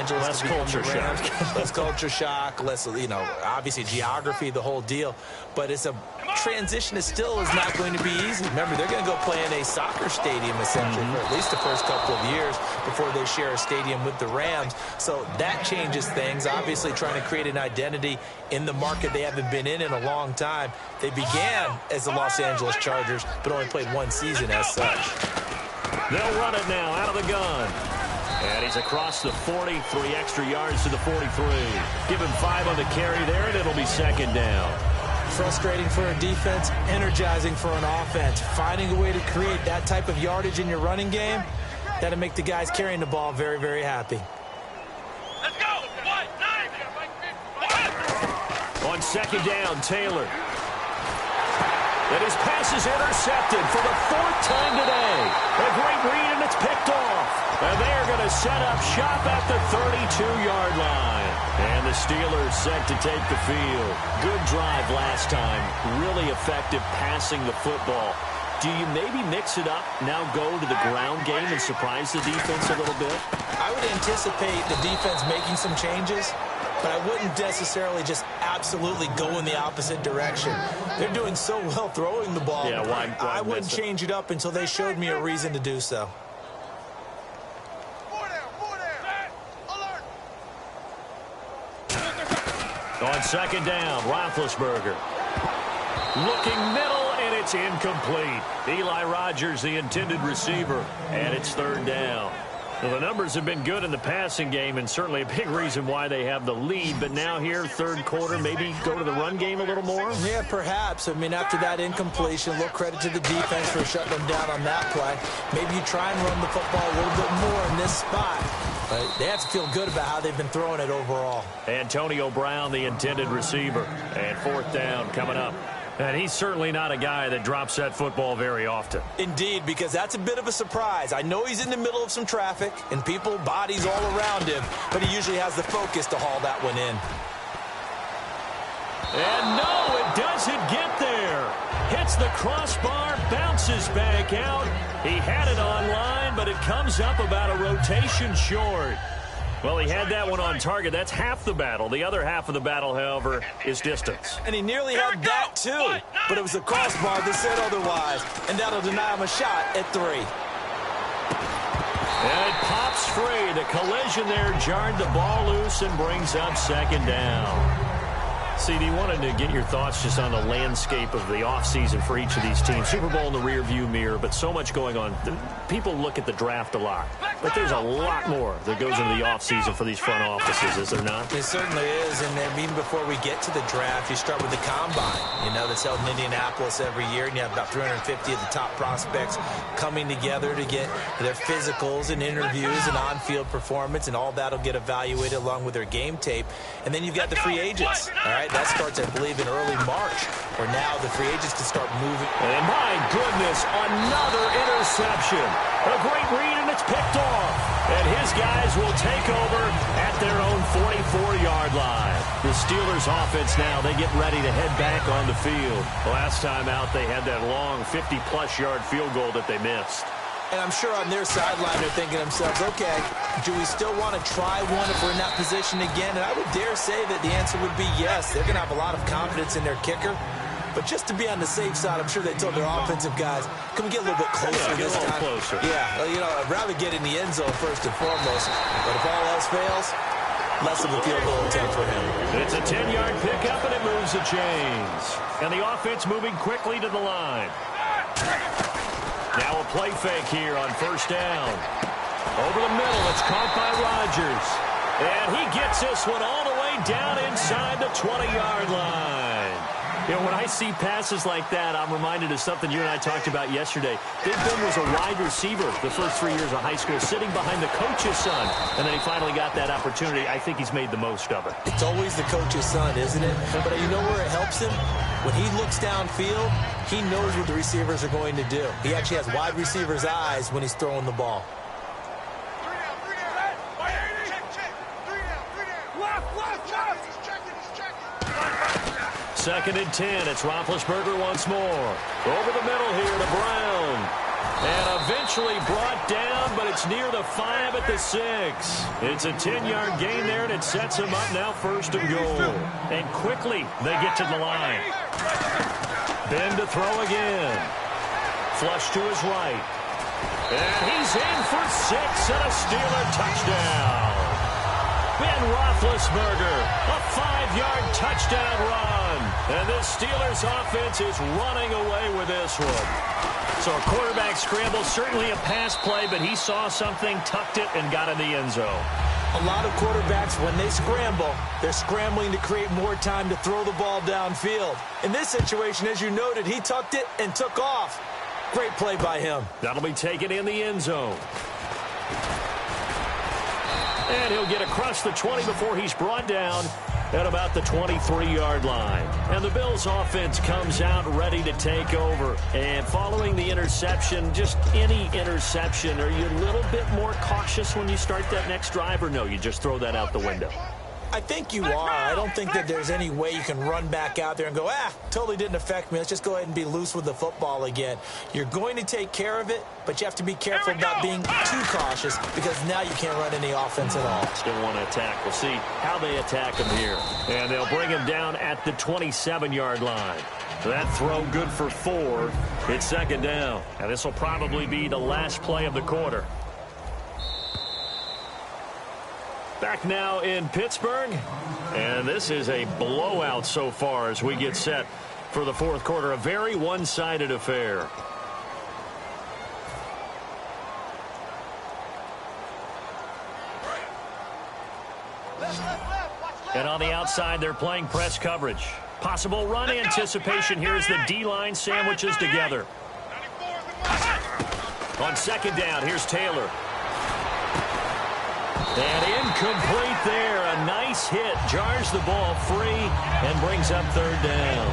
Angeles. Less culture shock. Less culture shock, less, obviously geography, the whole deal. But it's a transition that still is not going to be easy. Remember, they're going to go play in a soccer stadium, essentially, for at least the first couple of years before they share a stadium with the Rams. So that changes things. Obviously, trying to create an identity in the market they haven't been in a long time. They began as the Los Angeles Chargers, but only played one season as such. They'll run it now out of the gun. And he's across the 40, 3 extra yards to the 43. Give him 5 on the carry there, and it'll be second down. Frustrating for a defense, energizing for an offense. Finding a way to create that type of yardage in your running game, that'll make the guys carrying the ball very, very happy. Let's go! 1-9! On second down, Taylor. And his pass is intercepted for the 4th time today. A great read, and it's picked off. And they are going to set up shop at the 32-yard line. And the Steelers set to take the field. Good drive last time. Really effective passing the football. Do you maybe mix it up, now go to the ground game and surprise the defense a little bit? I would anticipate the defense making some changes, but I wouldn't necessarily just absolutely go in the opposite direction. They're doing so well throwing the ball. Yeah, why I wouldn't change it up until they showed me a reason to do so. On second down, Roethlisberger. Looking middle, and it's incomplete. Eli Rogers, the intended receiver, and it's third down. Well, the numbers have been good in the passing game, and certainly a big reason why they have the lead. But now here, third quarter, maybe go to the run game a little more? Yeah, perhaps. I mean, after that incompletion, a little credit to the defense for shutting them down on that play. Maybe you try and run the football a little bit more in this spot. But they have to feel good about how they've been throwing it overall. Antonio Brown, the intended receiver. And fourth down coming up. And he's certainly not a guy that drops that football very often. Indeed, because that's a bit of a surprise. I know he's in the middle of some traffic and people, bodies all around him, but he usually has the focus to haul that one in. And no, it doesn't get there. Hits the crossbar, bounces back out. He had it online, but it comes up about a rotation short. Well, he had that one on target. That's half the battle. The other half of the battle, however, is distance. And he nearly had that, too. But it was the crossbar that said otherwise. And that'll deny him a shot at 3. And it pops free. The collision there jarred the ball loose and brings up second down. CD, wanted to get your thoughts just on the landscape of the offseason for each of these teams. Super Bowl in the rearview mirror, but so much going on. People look at the draft a lot, but there's a lot more that goes into the offseason for these front offices, is there not? It certainly is, and then even before we get to the draft, you start with the combine, that's held in Indianapolis every year, and you have about 350 of the top prospects coming together to get their physicals and interviews and on-field performance, and all that will get evaluated along with their game tape. And then you've got the free agents, all right? That starts, I believe, in early March, where now the free agents can start moving. And my goodness, another interception. A great read, and it's picked off. And his guys will take over at their own 44-yard line. The Steelers offense now, they get ready to head back on the field. Last time out, they had that long 50-plus yard field goal that they missed. And I'm sure on their sideline they're thinking to themselves, okay, do we still want to try one if we're in that position again? And I would dare say that the answer would be yes. They're going to have a lot of confidence in their kicker. But just to be on the safe side, I'm sure they told their offensive guys, can we get a little bit closer this time? Closer. Yeah, I'd rather get in the end zone first and foremost. But if all else fails, less of a field goal attempt for him. It's a 10-yard pickup, and it moves the chains. And the offense moving quickly to the line. Now a play fake here on first down. Over the middle, it's caught by Rodgers. And he gets this one all the way down inside the 20-yard line. When I see passes like that, I'm reminded of something you and I talked about yesterday. Big Ben was a wide receiver the first 3 years of high school, sitting behind the coach's son. And then he finally got that opportunity. I think he's made the most of it. It's always the coach's son, isn't it? But you know where it helps him? When he looks downfield, he knows what the receivers are going to do. He actually has wide receivers' eyes when he's throwing the ball. Second and 10. It's Roethlisberger once more. Over the middle here to Brown. And eventually brought down, but it's near the 5 at the 6. It's a 10-yard gain there, and it sets him up now 1st and goal. And quickly they get to the line. Ben to throw again. Flush to his right. And he's in for 6 and a Steeler touchdown. Ben Roethlisberger, a 5-yard touchdown run. And this Steelers offense is running away with this one. So a quarterback scramble, certainly a pass play, but he saw something, tucked it, and got in the end zone. A lot of quarterbacks, when they scramble, they're scrambling to create more time to throw the ball downfield. In this situation, as you noted, he tucked it and took off. Great play by him. That'll be taken in the end zone. And he'll get across the 20 before he's brought down at about the 23-yard line. And the Bills offense comes out ready to take over. And following the interception, just any interception, are you a little bit more cautious when you start that next drive, or no, you just throw that out the window? I think you are. I don't think that there's any way you can run back out there and go, totally didn't affect me. Let's just go ahead and be loose with the football again. You're going to take care of it, but you have to be careful about being too cautious because now you can't run any offense at all. Still want to attack. We'll see how they attack him here. And they'll bring him down at the 27-yard line. That throw good for 4. It's 2nd down. And this will probably be the last play of the quarter. Back now in Pittsburgh, and this is a blowout so far as we get set for the 4th quarter. A very one-sided affair. And on the outside, they're playing press coverage. Possible run anticipation. Here's the D-line sandwiches together. On 2nd down, here's Taylor. And incomplete there. A nice hit. Jars the ball free and brings up 3rd down.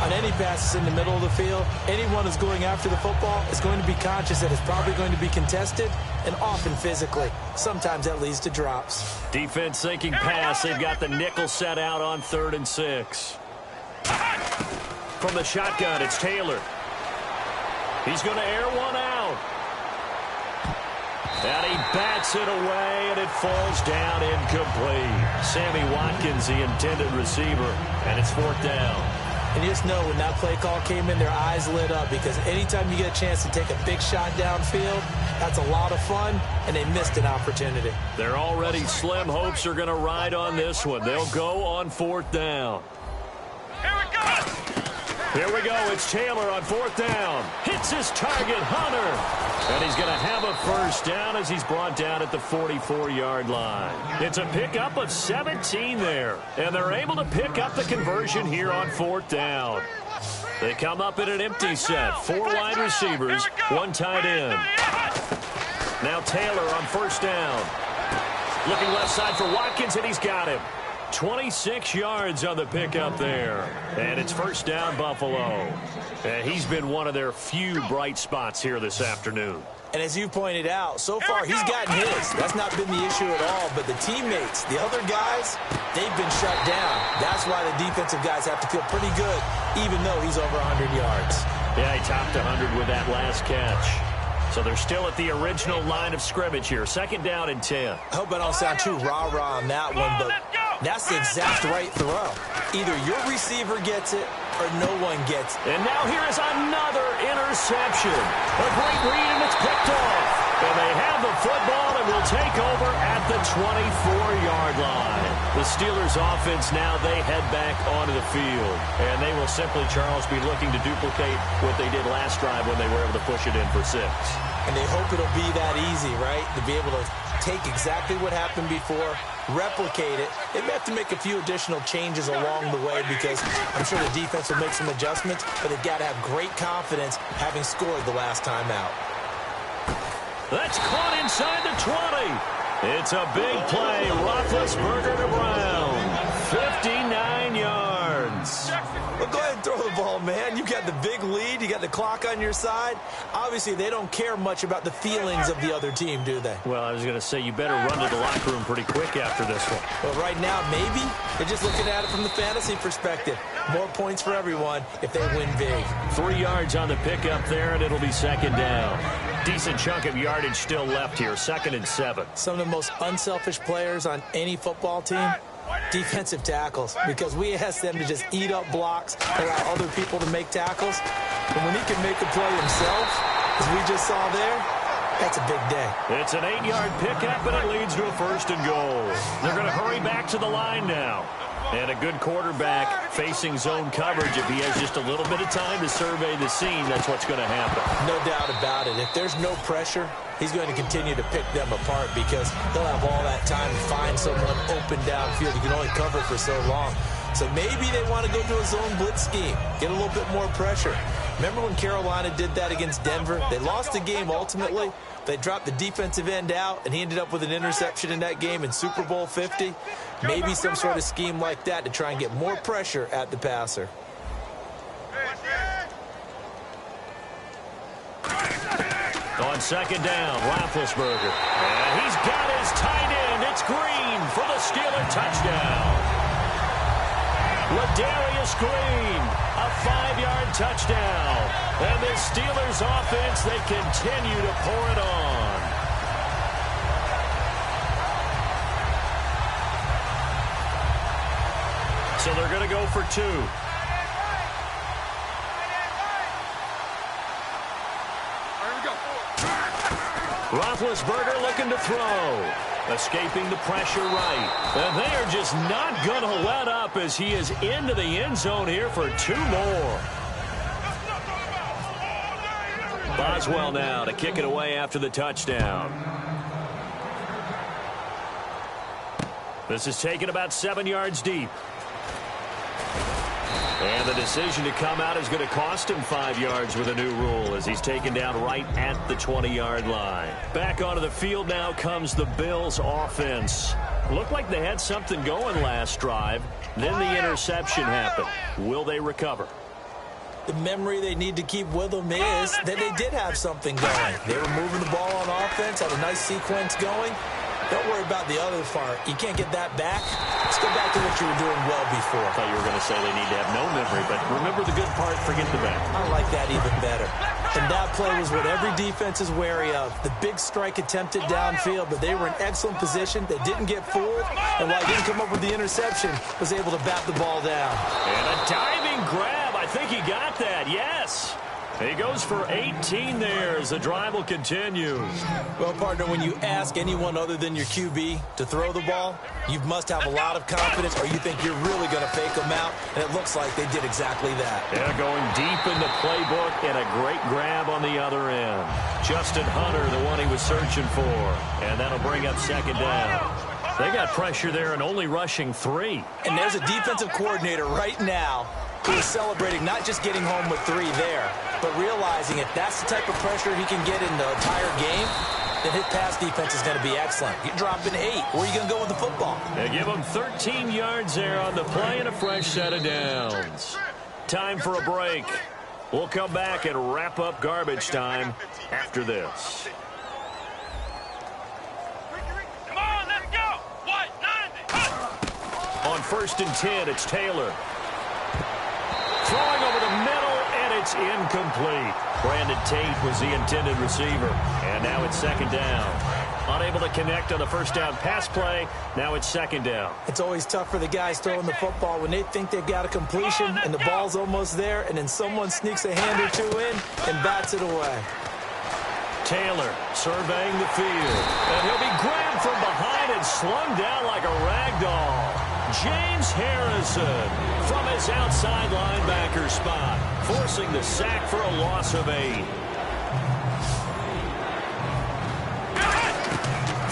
On any passes in the middle of the field, anyone who's going after the football is going to be conscious that it's probably going to be contested and often physically. Sometimes that leads to drops. Defense thinking pass. They've got the nickel set out on 3rd and 6. From the shotgun, it's Taylor. He's going to air one out. And he bats it away, and it falls down incomplete. Sammy Watkins, the intended receiver, and it's 4th down. And you just know when that play call came in, their eyes lit up because anytime you get a chance to take a big shot downfield, that's a lot of fun, and they missed an opportunity. Their already slim hopes are going to ride on this one. They'll go on 4th down. Here we go! Here we go. It's Taylor on 4th down. Hits his target, Hunter. And he's going to have a 1st down as he's brought down at the 44-yard line. It's a pickup of 17 there. And they're able to pick up the conversion here on 4th down. They come up in an empty set. 4 wide receivers, 1 tight end. Now Taylor on 1st down. Looking left side for Watkins, and he's got him. 26 yards on the pickup there. And it's 1st down, Buffalo. And he's been one of their few bright spots here this afternoon. And as you pointed out, so far he's gotten his. That's not been the issue at all. But the teammates, the other guys, they've been shut down. That's why the defensive guys have to feel pretty good, even though he's over 100 yards. Yeah, he topped 100 with that last catch. So they're still at the original line of scrimmage here. 2nd down and 10. I hope I don't sound too rah-rah on that one, but that's the exact right throw. Either your receiver gets it or no one gets it. And now here is another interception. A great read, and it's picked off. And they have the football and will take over at the 24-yard line. The Steelers offense now, they head back onto the field. And they will simply, Charles, be looking to duplicate what they did last drive when they were able to push it in for 6. And they hope it'll be that easy, right? To be able to take exactly what happened before, replicate it. They may have to make a few additional changes along the way because I'm sure the defense will make some adjustments, but they've got to have great confidence having scored the last time out. That's caught inside the 20. It's a big play. Roethlisberger to Brown. 59 yards. Well, Well, go ahead and throw the ball, man. You got the big lead. You got the clock on your side. Obviously, they don't care much about the feelings of the other team, do they? Well, I was going to say you better run to the locker room pretty quick after this one. Well, right now, maybe. They're just looking at it from the fantasy perspective. More points for everyone if they win big. 3 yards on the pickup there, and it'll be second down. Decent chunk of yardage still left here, 2nd and 7. Some of the most unselfish players on any football team, defensive tackles, because we ask them to just eat up blocks, allow other people to make tackles. But when he can make a play himself, as we just saw there, that's a big day. It's an 8-yard pickup, and it leads to a 1st and goal. They're going to hurry back to the line now. And a good quarterback facing zone coverage. If he has just a little bit of time to survey the scene, that's what's going to happen. No doubt about it. If there's no pressure, he's going to continue to pick them apart because he'll have all that time to find someone open downfield. You can only cover for so long. So maybe they want to go to a zone blitz scheme, get a little bit more pressure. Remember when Carolina did that against Denver? They lost the game ultimately. They dropped the defensive end out, and he ended up with an interception in that game in Super Bowl 50. Maybe some sort of scheme like that to try and get more pressure at the passer. On second down, Roethlisberger. And he's got his tight end. It's Green for the Steeler touchdown. Ladarius Green, a 5-yard touchdown. And the Steelers offense, they continue to pour it on. So they're going to go for 2. Roethlisberger looking to throw. Escaping the pressure right. And they are just not going to let up as he is into the end zone here for 2 more. Boswell now to kick it away after the touchdown. This is taken about 7 yards deep. And the decision to come out is going to cost him 5 yards with a new rule as he's taken down right at the 20-yard line. Back onto the field now comes the Bills offense. Looked like they had something going last drive. Then the interception happened. Will they recover? The memory they need to keep with them is that they did have something going. They were moving the ball on offense, had a nice sequence going. Don't worry about the other part. You can't get that back. Let's go back to what you were doing well before. I thought you were going to say they need to have no memory, but remember the good part, forget the bad. I like that even better. And that play was what every defense is wary of. The big strike attempted downfield, but they were in excellent position. They didn't get fooled, and while he didn't come up with the interception, was able to bat the ball down. And a diving grab. I think he got that, yes. He goes for 18 there as the drive will continue. Well, partner, when you ask anyone other than your QB to throw the ball, you must have a lot of confidence or you think you're really going to fake them out, and it looks like they did exactly that. Yeah, going deep in the playbook and a great grab on the other end. Justin Hunter, the one he was searching for, and that'll bring up second down. They got pressure there and only rushing 3. And there's a defensive coordinator right now who is celebrating not just getting home with 3 there, but realizing if that's the type of pressure he can get in the entire game, then his pass defense is going to be excellent. You're dropping 8. Where are you going to go with the football? They give him 13 yards there on the play and a fresh set of downs. Time for a break. We'll come back and wrap up garbage time after this. Come on, let's go. What? 90. On 1st and 10, it's Taylor. Throwing over the middle, and it's incomplete. Brandon Tate was the intended receiver. And now it's second down. Unable to connect on the first down pass play. Now it's second down. It's always tough for the guys throwing the football when they think they've got a completion and the ball's almost there, and then someone sneaks a hand or 2 in and bats it away. Taylor surveying the field. And he'll be grabbed from behind and slung down like a rag doll. James Harrison from his outside linebacker spot, forcing the sack for a loss of 8.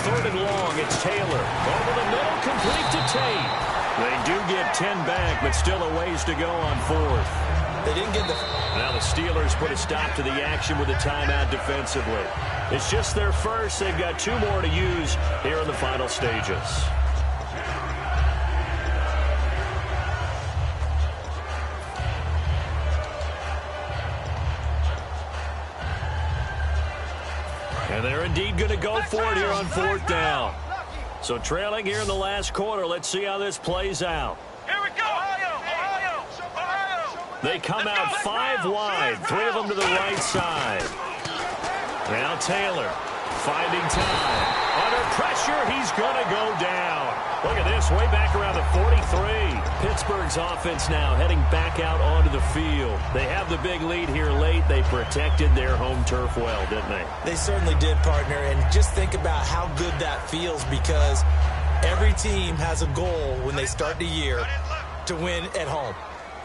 3rd and long, it's Taylor. Over the middle, complete to Tate. They do get 10 back, but still a ways to go on 4th. They didn't get the... Now the Steelers put a stop to the action with a timeout defensively. It's just their first. They've got 2 more to use here in the final stages. indeed going to go for it here on 4th down. So trailing here in the last quarter. Let's see how this plays out. Here we go. Ohio. They come out 5 wide. 3 of them to the right side. Now Taylor finding time. Under pressure, he's going to go down. Look at this, way back around the 43. Pittsburgh's offense now heading back out onto the field. They have the big lead here late. They protected their home turf well, didn't they? They certainly did, partner. And just think about how good that feels, because every team has a goal when they start the year to win at home.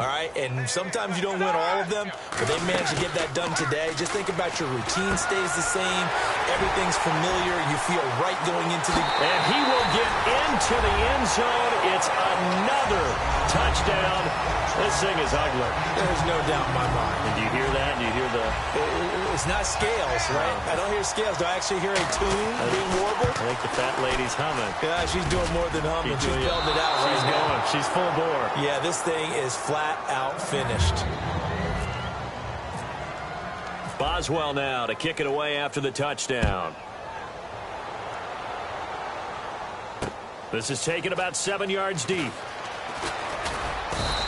All right, and sometimes you don't win all of them, but they managed to get that done today. Just think about your routine stays the same. Everything's familiar. You feel right going into the... And he will get into the end zone. It's another touchdown. This thing is ugly. There's no doubt in my mind. And do you hear that? Do you hear the... It's not scales, right? I don't hear scales. Do I actually hear a tune being warbled? I think the fat lady's humming. Yeah, she's doing more than humming. She's belting it out right now. She's going. She's full bore. Yeah, this thing is flat out finished. Boswell now to kick it away after the touchdown. This is taken about 7 yards deep.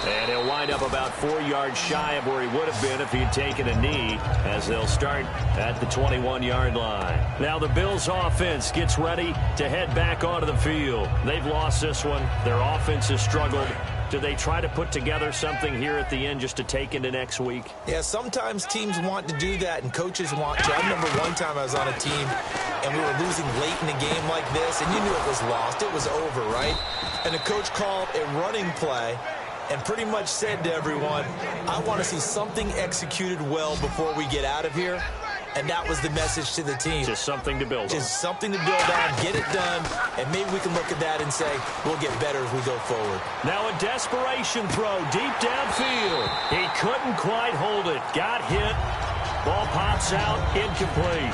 And he'll wind up about 4 yards shy of where he would have been if he had taken a knee, as they'll start at the 21-yard line. Now the Bills' offense gets ready to head back onto the field. They've lost this one. Their offense has struggled. Do they try to put together something here at the end just to take into next week? Yeah, sometimes teams want to do that and coaches want to. I remember one time I was on a team and we were losing late in a game like this, and you knew it was lost. It was over, right? And the coach called a running play and pretty much said to everyone, I want to see something executed well before we get out of here. And that was the message to the team. Just something to build on. Just something to build on, get it done, and maybe we can look at that and say, we'll get better as we go forward. Now a desperation throw deep downfield. He couldn't quite hold it. Got hit. Ball pops out, incomplete.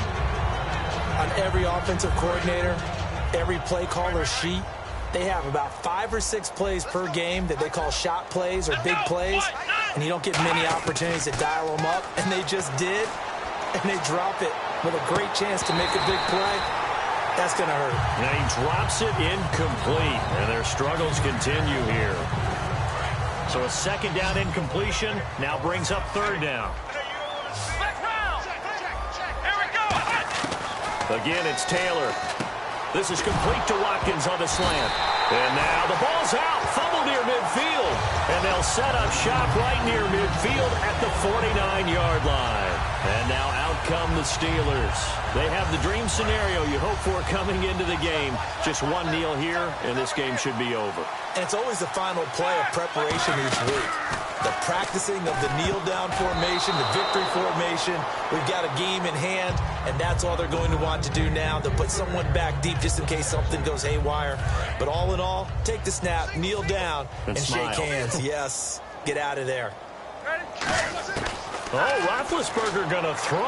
On every offensive coordinator, every play caller sheet, they have about 5 or 6 plays per game that they call shot plays or big plays, and you don't get many opportunities to dial them up, and they just did. And they drop it with a great chance to make a big play. That's going to hurt. Now he drops it incomplete, and their struggles continue here. So a second down incompletion now brings up third down. Again, it's Taylor. This is complete to Watkins on the slant. And now the ball's out. Fumble near midfield. And they'll set up shop right near midfield at the 49-yard line. And now out come the Steelers. They have the dream scenario you hope for coming into the game. Just one kneel here, and this game should be over. And it's always the final play of preparation each week. The practicing of the kneel-down formation, the victory formation. We've got a game in hand, and that's all they're going to want to do now. They'll put someone back deep just in case something goes haywire. But all in all, take the snap, kneel down, and shake hands. Yes, get out of there. Oh, Roethlisberger going to throw.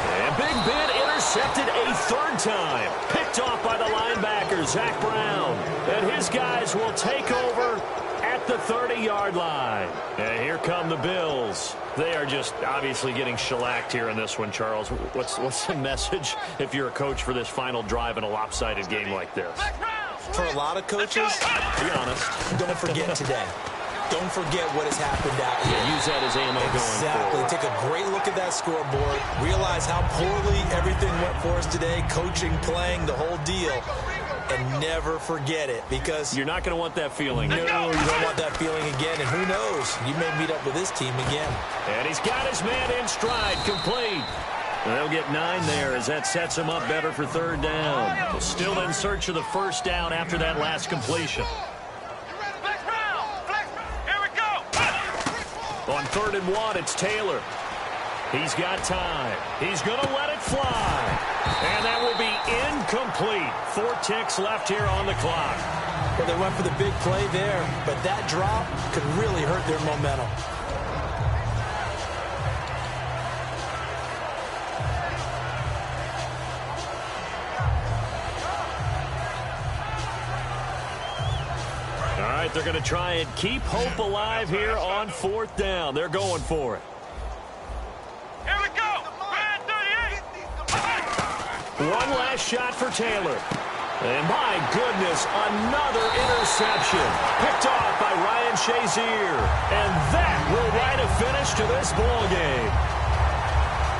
And Big Ben intercepted a third time. Picked off by the linebacker, Zach Brown. And his guys will take over at the 30-yard line. And here come the Bills. They are just obviously getting shellacked here in this one, Charles. What's the message if you're a coach for this final drive in a lopsided game like this? For a lot of coaches, be honest, don't forget today. Don't forget what has happened out here. Yeah, use that as ammo going Exactly. forward. Take a great look at that scoreboard. Realize how poorly everything went for us today. Coaching, playing, the whole deal. And never forget it, because you're not going to want that feeling. No, you don't want that feeling again. And who knows? You may meet up with this team again. And he's got his man in stride, complete. They'll get 9 there as that sets him up better for third down. Still in search of the first down after that last completion. On 3rd and 1, it's Taylor. He's got time. He's going to let it fly. And that will be incomplete. 4 ticks left here on the clock. Well, they went for the big play there, but that drop could really hurt their momentum. All right, they're going to try and keep hope alive here on 4th down. They're going for it. Here we go. Red 38. One last shot for Taylor. And my goodness, another interception. Picked off by Ryan Shazier. And that will write a finish to this ball game.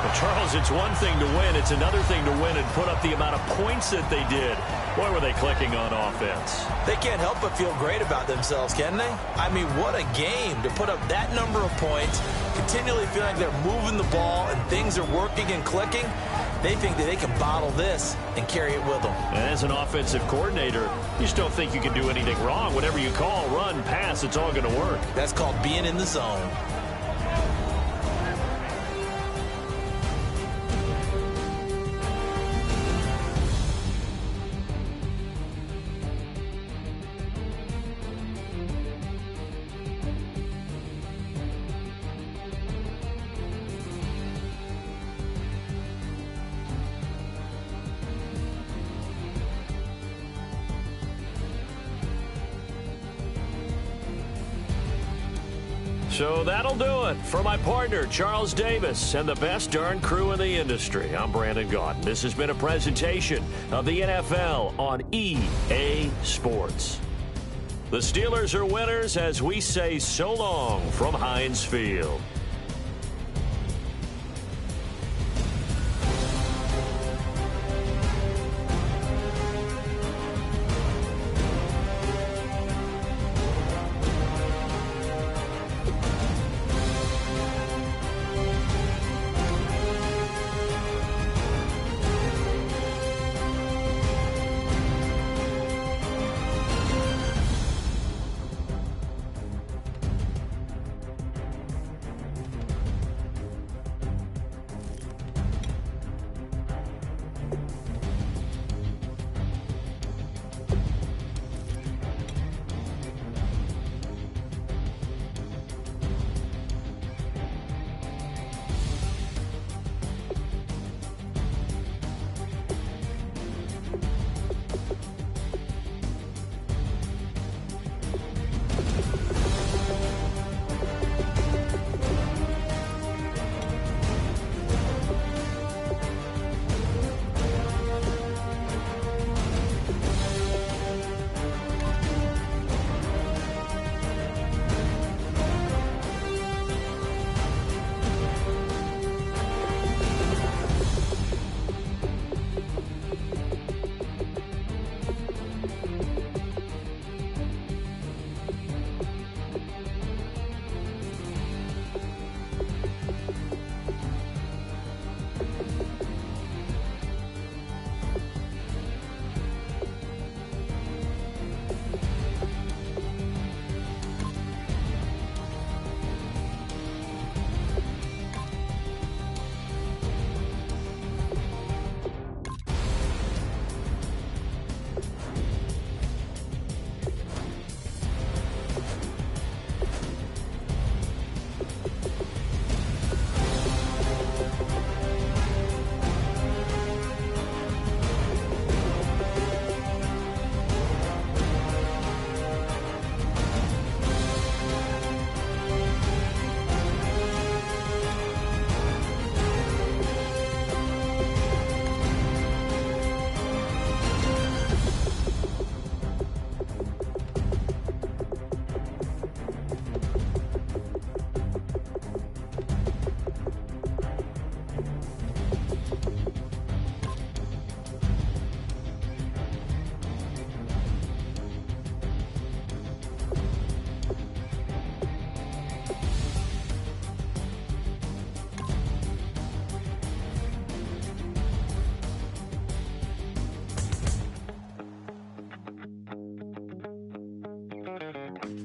Well, Charles, it's one thing to win. It's another thing to win and put up the amount of points that they did. Boy, were they clicking on offense. They can't help but feel great about themselves, can they? I mean, what a game to put up that number of points, continually feeling like they're moving the ball and things are working and clicking. They think that they can bottle this and carry it with them. And as an offensive coordinator, you just don't think you can do anything wrong. Whatever you call, run, pass, it's all going to work. That's called being in the zone. So that'll do it for my partner, Charles Davis, and the best darn crew in the industry. I'm Brandon Gaudin. This has been a presentation of the NFL on EA Sports. The Steelers are winners as we say so long from Heinz Field.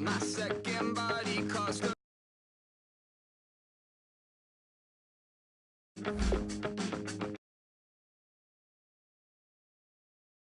My second body cost